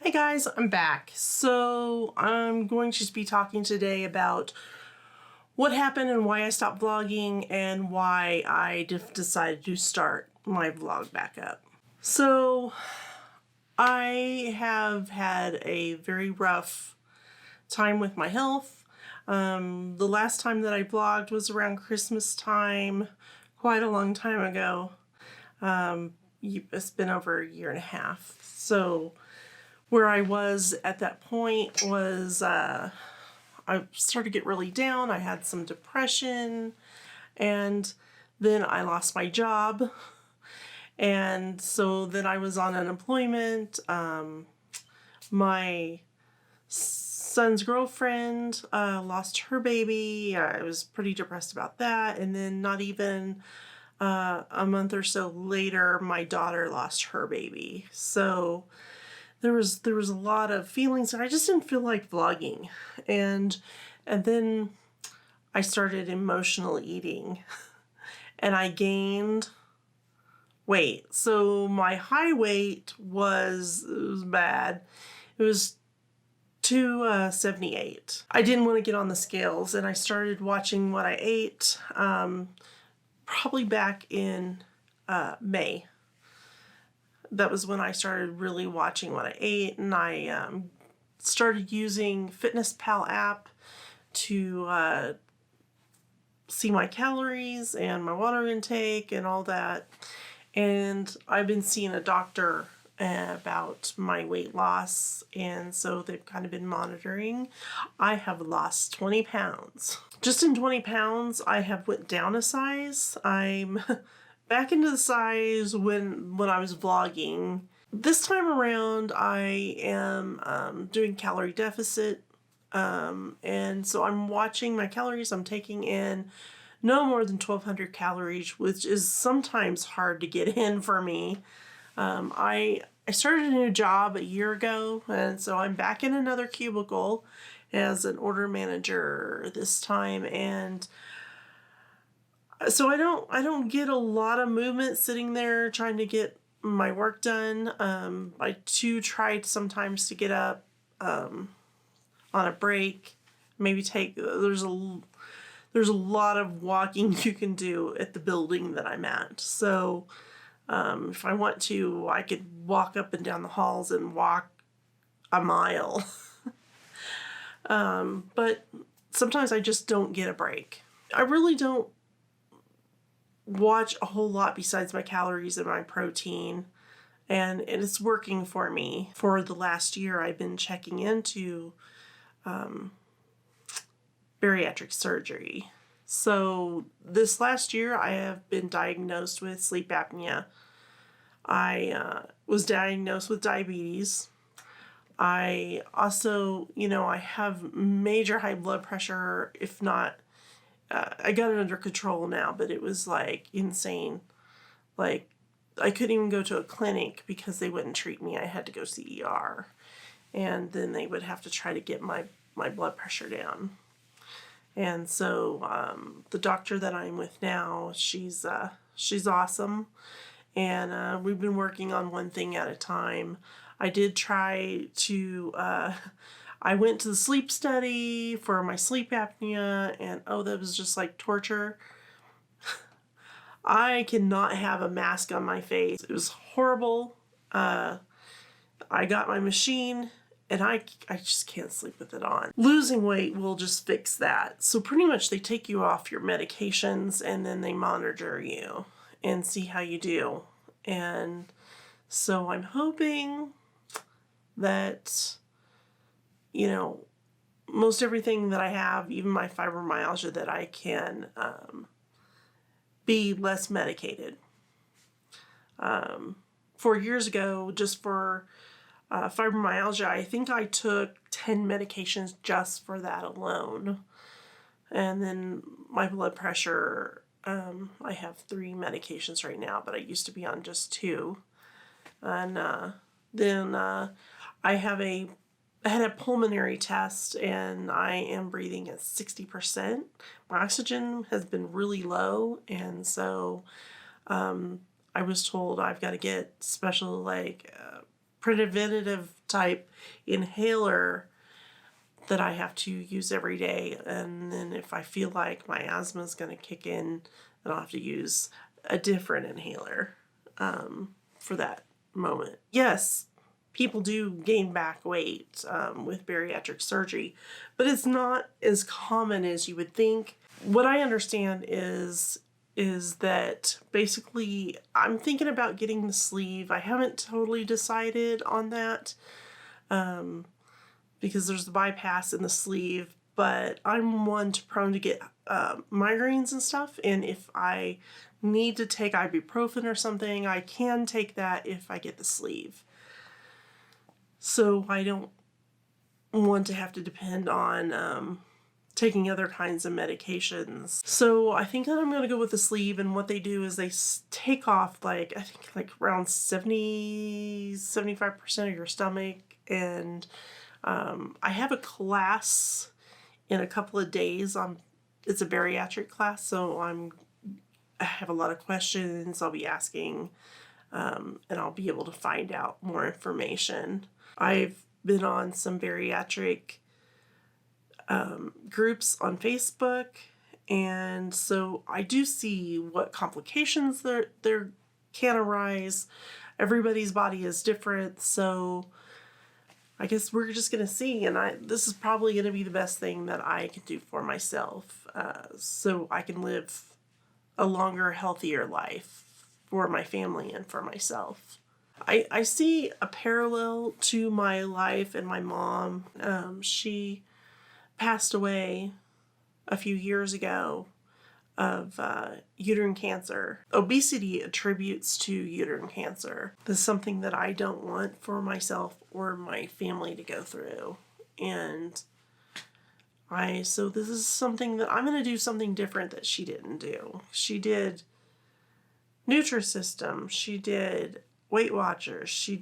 Hey guys, I'm back. So I'm going to be talking today about what happened and why I stopped vlogging and why I decided to start my vlog back up. So I have had a very rough time with my health. The last time that I vlogged was around Christmas time, quite a long time ago. It's been over a year and a half. So where I was at that point was I started to get really down. I had some depression, and then I lost my job. And so then I was on unemployment. My son's girlfriend lost her baby. I was pretty depressed about that. And then not even a month or so later, my daughter lost her baby. So there was a lot of feelings, and I just didn't feel like vlogging. And then I started emotional eating, and I gained weight. So my high weight was bad. It was 278. I didn't want to get on the scales, and I started watching what I ate probably back in May. That was when I started really watching what I ate, and I started using FitnessPal app to see my calories and my water intake and all that. And I've been seeing a doctor about my weight loss, and so they've kind of been monitoring. I have lost 20 pounds. Just in 20 pounds, I have went down a size. I'm back into the size when I was vlogging. This time around, I am doing calorie deficit, and so I'm watching my calories. I'm taking in no more than 1,200 calories, which is sometimes hard to get in for me. I started a new job a year ago, and so I'm back in another cubicle as an order manager this time, and so I don't get a lot of movement sitting there trying to get my work done. I do try sometimes to get up on a break, maybe take. There's a lot of walking you can do at the building that I'm at. So if I want to, I could walk up and down the halls and walk a mile. But sometimes I just don't get a break. I really don't watch a whole lot besides my calories and my protein, and it's working for me. For the last year, I've been checking into bariatric surgery. So this last year, I have been diagnosed with sleep apnea. I was diagnosed with diabetes. I also, I have major high blood pressure, if not I got it under control now, but it was like insane. Like, I couldn't even go to a clinic because they wouldn't treat me. I had to go to the ER, and then they would have to try to get my blood pressure down. And so the doctor that I'm with now, she's awesome, and we've been working on one thing at a time. I did try to I went to the sleep study for my sleep apnea, and that was just like torture. I cannot have a mask on my face. It was horrible. I got my machine, and I just can't sleep with it on. Losing weight will just fix that. So pretty much they take you off your medications, and then they monitor you and see how you do. And so I'm hoping that most everything that I have, even my fibromyalgia, that I can be less medicated. 4 years ago, just for fibromyalgia, I think I took 10 medications just for that alone. And then my blood pressure, I have 3 medications right now, but I used to be on just 2. And then I had a pulmonary test, and I am breathing at 60%. My oxygen has been really low, and so I was told I've got to get special preventative type inhaler that I have to use every day. And then if I feel like my asthma is going to kick in, then I'll have to use a different inhaler for that moment. Yes, people do gain back weight with bariatric surgery, but it's not as common as you would think. What I understand is that basically I'm thinking about getting the sleeve. I haven't totally decided on that because there's the bypass in the sleeve, but I'm prone to get migraines and stuff, and if I need to take ibuprofen or something, I can take that if I get the sleeve. So I don't want to have to depend on taking other kinds of medications. So I think that I'm going to go with the sleeve, and what they do is they take off I think around 75% of your stomach, and I have a class in a couple of days. It's a bariatric class, so I have a lot of questions I'll be asking, and I'll be able to find out more information. I've been on some bariatric groups on Facebook, and so I do see what complications there can arise. Everybody's body is different, so I guess we're just going to see, and this is probably going to be the best thing that I can do for myself, so I can live a longer, healthier life for my family and for myself. I see a parallel to my life and my mom. She passed away a few years ago of uterine cancer. Obesity attributes to uterine cancer. This is something that I don't want for myself or my family to go through. And so this is something that I'm going to do something different that she didn't do. She did Nutrisystem. She did Weight Watchers. She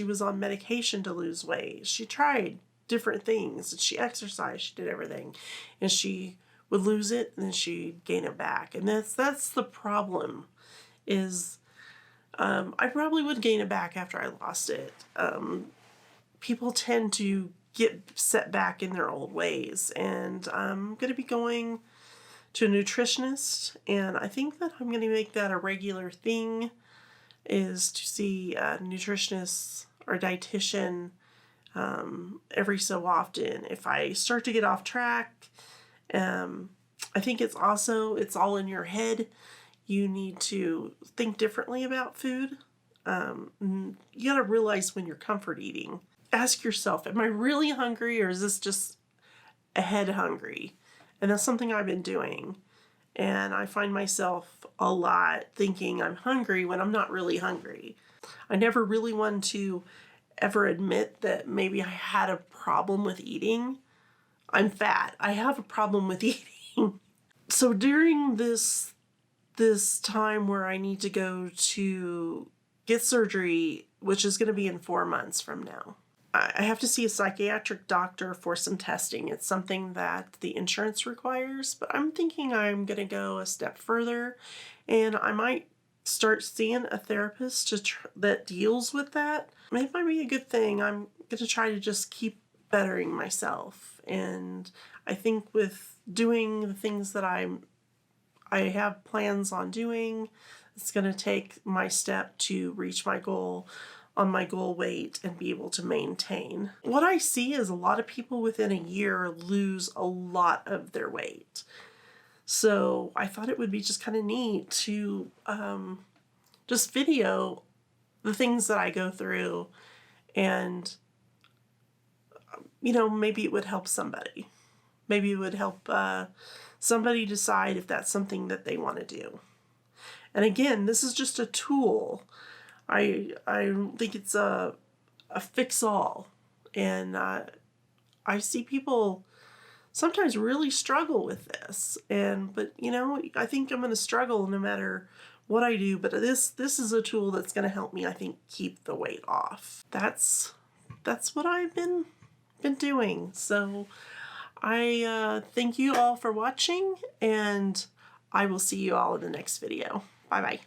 was on medication to lose weight. She tried different things. She exercised. She did everything. And she would lose it, and then she'd gain it back. And that's the problem, is I probably would gain it back after I lost it. People tend to get set back in their old ways, and I'm going to be going to a nutritionist, and I think that I'm going to make that a regular thing, is to see a nutritionist or a dietitian every so often. If I start to get off track, I think it's all in your head. You need to think differently about food. You got to realize when you're comfort eating. Ask yourself, am I really hungry, or is this just a head hungry? And that's something I've been doing. And I find myself a lot thinking I'm hungry when I'm not really hungry. I never really wanted to ever admit that maybe I had a problem with eating. I'm fat. I have a problem with eating. So during this time where I need to go to get surgery, which is going to be in 4 months from now, I have to see a psychiatric doctor for some testing. It's something that the insurance requires, but I'm thinking I'm going to go a step further, and I might start seeing a therapist that deals with that. It might be a good thing. I'm going to try to just keep bettering myself, and I think with doing the things that I have plans on doing, it's going to take my step to reach my goal on my goal weight and be able to maintain. What I see is a lot of people within a year lose a lot of their weight. So I thought it would be just kind of neat to just video the things that I go through, and maybe it would help somebody. Maybe it would help somebody decide if that's something that they want to do. And again, this is just a tool. I don't think it's a fix-all. And I see people sometimes really struggle with this. But I think I'm going to struggle no matter what I do. But this is a tool that's going to help me, I think, keep the weight off. That's what I've been doing. So I thank you all for watching, and I will see you all in the next video. Bye-bye.